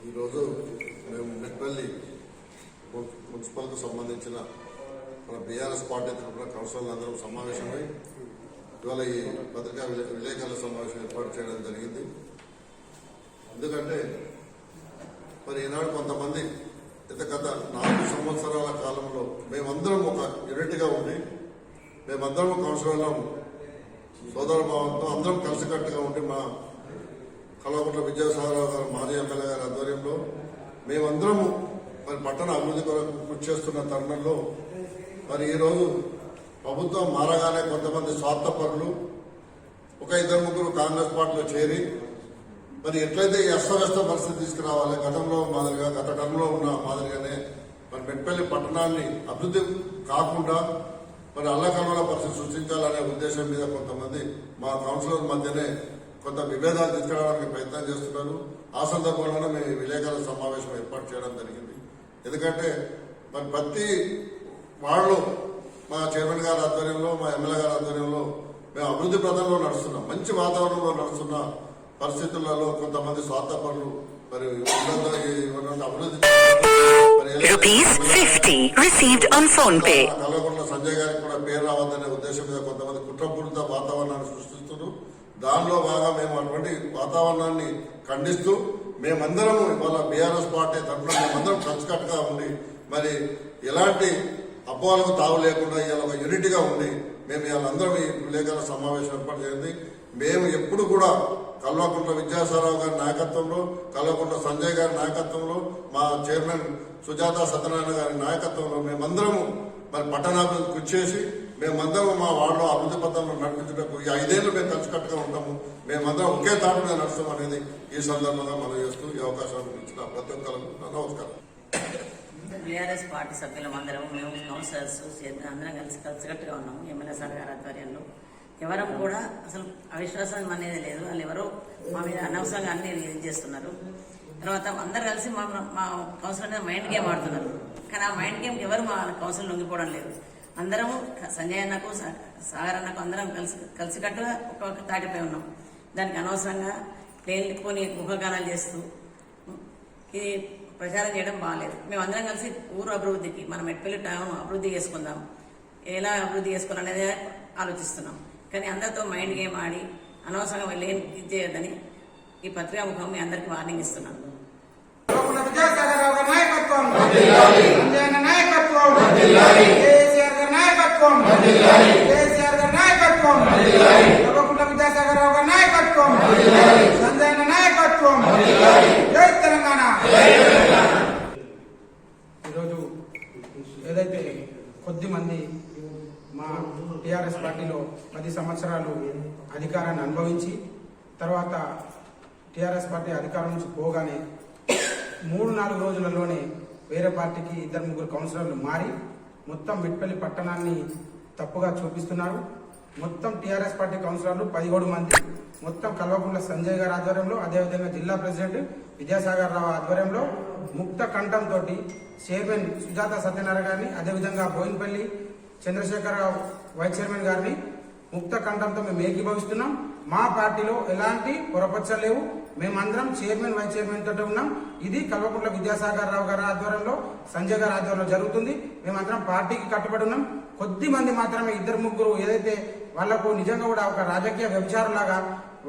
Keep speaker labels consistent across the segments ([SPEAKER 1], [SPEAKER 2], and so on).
[SPEAKER 1] ఈరోజు మేము మెట్పల్లి మున్సిపల్కు సంబంధించిన మన బీఆర్ఎస్ పార్టీ తరఫున కౌన్సిలర్లు అందరం సమావేశమై ఇవాళ ఈ పత్రికా విలేకరుల సమావేశం ఏర్పాటు చేయడం జరిగింది. ఎందుకంటే మరి ఈనాడు కొంతమంది గత 4 సంవత్సరాల కాలంలో మేమందరం ఒక యూనిట్గా ఉండి మేమందరం కౌన్సిలర్లం సోదర భావంతో అందరం కలిసికట్టుగా ఉండి మా కల్వకుంట్ల విద్యాసాగరరావు గారు మాజీ ఎమ్మెల్యే గారి ఆధ్వర్యంలో మేమందరము మరి పట్టణ అభివృద్ధి కొరకు కృషి చేస్తున్న తరుణంలో మరి ఈరోజు ప్రభుత్వం మారగానే కొంతమంది స్వార్థపరులు ఒక 2-3 కాంగ్రెస్ పార్టీలో చేరి మరి ఎట్లయితే ఈ అస్తవ్యస్త పరిస్థితి తీసుకురావాలి గతంలో మాదిరిగా గత టర్మ్లో ఉన్న మాదిరిగానే మరి మెట్పల్లి పట్టణాన్ని అభివృద్ధి కాకుండా మరి అల్లకల్లోల పరిస్థితి సృష్టించాలనే ఉద్దేశం మీద కొంతమంది మా కౌన్సిలర్ మధ్యనే కొంత విభేదాలు తీసుకురావడానికి ప్రయత్నం చేస్తున్నారు. ఆ సందర్భంలోనే మేము విలేకరుల సమావేశం ఏర్పాటు చేయడం జరిగింది. ఎందుకంటే మరి ప్రతి వాళ్ళు మా చైర్మన్ గారి ఆధ్వర్యంలో మా ఎమ్మెల్యే గారి ఆధ్వర్యంలో మేము అభివృద్ధి ప్రదంలో నడుస్తున్నాం. మంచి వాతావరణంలో నడుస్తున్న పరిస్థితులలో కొంతమంది స్వార్థపరులు మరి అభివృద్ధి కల్వకుంట్ల సంజయ్ గారికి కూడా పేరు రావద్దనే ఉద్దేశం మీద కొంతమంది కుట్రపూరిత వాతావరణాన్ని సృష్టిస్తున్నారు. దానిలో బాగా మేము అటువంటి వాతావరణాన్ని ఖండిస్తూ మేమందరం ఇవాళ బీఆర్ఎస్ పార్టీ తరఫున మేమందరం కలిసికట్టుగా ఉండి మరి ఎలాంటి అపోహలకు తావు లేకుండా ఇవాళ ఒక యూనిట్గా ఉండి మేము ఇవాళందరం ఈ విలేకరుల సమావేశం ఏర్పాటు చేయండి. మేము ఎప్పుడు కూడా కల్వకుంట్ల విద్యాసాగరరావు గారి నాయకత్వంలో కల్వకుంట్ల సంజయ్ గారి నాయకత్వంలో మా చైర్మన్ సుజాత సత్యనారాయణ గారి నాయకత్వంలో మేమందరము మరి పట్టణాభివృద్ధి కృషి చేసి మేమందరం మా వార్డులో అభివృద్ధి పథంలో నడిపించడానికి ఈ 5 ఏళ్లు మేము కలిసికట్టుగా ఉంటాము. మేమందరం ఒకే తాటి మీద నడుస్తాం అనేది ఈ సందర్భంగా మనం చేస్తూ ఈ అవకాశాన్ని ఇచ్చిన ప్రతి ఒక్కరికి నమస్కారం.
[SPEAKER 2] బీఆర్ఎస్ పార్టీ సభ్యులందరం మేము కౌన్సిలర్స్ అందరం కలిసికట్టుగా ఉన్నాము. ఎమ్మెల్యే సార్ గారి ఆధ్వర్యంలో ఎవరం కూడా అసలు అవిశ్వాసం అనేది లేదు. వాళ్ళు ఎవరో మా మీద అనవసరంగా అన్ని చేస్తున్నారు. తర్వాత అందరు కలిసి మా కౌన్సిలర్ మైండ్ గేమ్ ఆడుతున్నారు. కానీ ఆ మైండ్ గేమ్ ఎవరు మా కౌన్సిల్ లొంగిపోవడం లేదు. అందరము సంజయ్ అన్నకు సాగర్ అన్నకు అందరం కలిసికట్టుగా ఒక తాటిపై ఉన్నాం. దానికి అనవసరంగా లేనిపోని ముఖగానాలు చేస్తూ ఇది ప్రచారం చేయడం బాగాలేదు. మేమందరం కలిసి ఊరు అభివృద్ధికి మన మెట్పల్లి టౌన్ అభివృద్ధి చేసుకుందాం, ఎలా అభివృద్ధి చేసుకోవాలనేది ఆలోచిస్తున్నాం. కానీ అందరితో మైండ్ గేమ్ ఆడి అనవసరంగా లేని ఇది చేయొద్దని ఈ పత్రికా ముఖం మీ అందరికీ వార్నింగ్ ఇస్తున్నాను.
[SPEAKER 3] ఈరోజు ఏదైతే కొద్ది మంది మా టీఆర్ఎస్ పార్టీలో 10 సంవత్సరాలు అధికారాన్ని అనుభవించి తర్వాత టీఆర్ఎస్ పార్టీ అధికారం నుంచి పోగానే 3-4 రోజులలోనే వేరే పార్టీకి 2-3 కౌన్సిలర్లు మారి మొత్తం మెట్పల్లి పట్టణాన్ని తప్పుగా చూపిస్తున్నారు. మొత్తం టీఆర్ఎస్ పార్టీ కౌన్సిలర్లు 17 మంది మొత్తం కల్వకుంట్ల సంజయ్ గారి ఆధ్వర్యంలో, అదేవిధంగా జిల్లా ప్రెసిడెంట్ విద్యాసాగర్ రావు ఆధ్వర్యంలో ముక్త కంఠంతో చైర్మన్ సుజాత సత్యనారాయణ గారిని, అదేవిధంగా బోయినపల్లి చంద్రశేఖరరావు వైస్ చైర్మన్ గారిని ముక్త కంఠంతో మేము ఏకీభవిస్తున్నాం. మా పార్టీలో ఎలాంటి పొరపచ్చలు లేవు. మేమందరం చైర్మన్ వైస్ చైర్మన్ తోటి ఉన్నాం. ఇది కల్వకుంట్ల విద్యాసాగర్ రావు గారి ఆధ్వర్యంలో, సంజయ్ గారి ఆధ్వర్యంలో జరుగుతుంది. మేమందరం పార్టీకి కట్టుబడి ఉన్నాం. కొద్ది మంది మాత్రమే 2-3 ఏదైతే వాళ్లకు నిజంగా కూడా ఒక రాజకీయ వ్యభిచారులాగా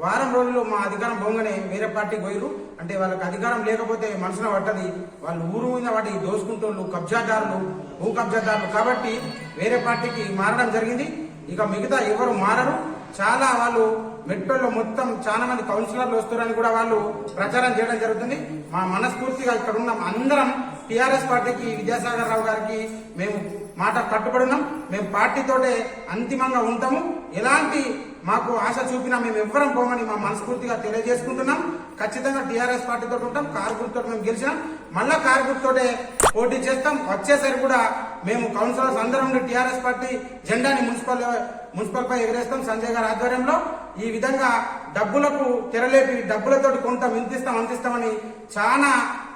[SPEAKER 3] వారం రోజులు మా అధికారం పోగానే వేరే పార్టీకి పోయిరు. అంటే వాళ్ళకి అధికారం లేకపోతే మనసున పట్టది. వాళ్ళు ఊరు మీద వాటి దోసుకుంటోళ్ళు, కబ్జాదారులు, భూ కబ్జాదారులు కాబట్టి వేరే పార్టీకి మారడం జరిగింది. ఇక మిగతా ఎవరు మారరు. చాలా వాళ్ళు మెట్పల్లో మొత్తం చాలా మంది కౌన్సిలర్లు వస్తారని కూడా వాళ్ళు ప్రచారం చేయడం జరుగుతుంది. మా మనస్ఫూర్తిగా ఇక్కడ ఉన్న అందరం టీఆర్ఎస్ పార్టీకి, విద్యాసాగర్ రావు గారికి మేము మాట కట్టుబడినాం. మేము పార్టీతోటే అంతిమంగా ఉంటాము. ఎలాంటి మాకు ఆశ చూపినా మేము ఎవ్వరం పోమని మా మనస్ఫూర్తిగా తెలియజేసుకుంటున్నాం. ఖచ్చితంగా టీఆర్ఎస్ పార్టీతో ఉంటాం. కారు గుర్తుతో మేము గెలిచినాం. మళ్ళా కారు గుర్తుతోటే పోటీ చేస్తాం. వచ్చేసరి కూడా మేము కౌన్సిలర్స్ అందరం టీఆర్ఎస్ పార్టీ జెండాని మున్సిపల్ పై ఎగరేస్తాం సంజయ్ గారి ఆధ్వర్యంలో. ఈ విధంగా డబ్బులకు తెరలేపి డబ్బులతోటి కొంత అందిస్తామని చాలా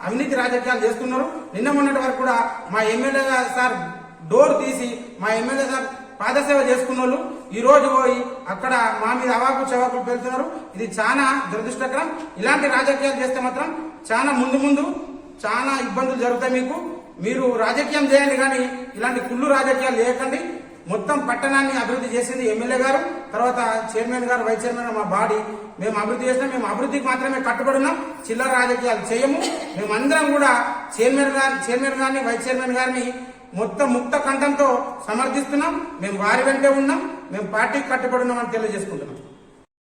[SPEAKER 3] అవినీతి రాజకీయాలు చేస్తున్నారు. నిన్న మొన్నటి వరకు కూడా మా ఎమ్మెల్యే సార్ డోర్ తీసి మా ఎమ్మెల్యే సార్ పాదసేవ చేసుకున్న వాళ్ళు ఈ రోజు పోయి అక్కడ మా మీద అవాకు చవాకులు పెడుతున్నారు. ఇది చాలా దురదృష్టకరం. ఇలాంటి రాజకీయాలు చేస్తే మాత్రం చాలా ముందు చాలా ఇబ్బందులు జరుగుతాయి మీకు. మీరు రాజకీయం చేయండి కానీ ఇలాంటి కుళ్ళు రాజకీయాలు చేయకండి. మొత్తం పట్టణాన్ని అభివృద్ధి చేసింది ఎమ్మెల్యే గారు, తర్వాత చైర్మన్ గారు, వైస్ చైర్మన్ మా బాడీ. మేము అభివృద్ధి చేసినాం, మేము అభివృద్ధికి మాత్రమే కట్టుబడినాం, చిల్లర రాజకీయాలు చేయము. మేమందరం కూడా చైర్మన్ గారిని, వైస్ చైర్మన్ గారిని మొత్తం ముక్త కంఠంతో సమర్థిస్తున్నాం. మేము వారి వెంటే ఉన్నాం, మేము పార్టీకి కట్టుబడి ఉన్నామని తెలియజేసుకుంటున్నాం.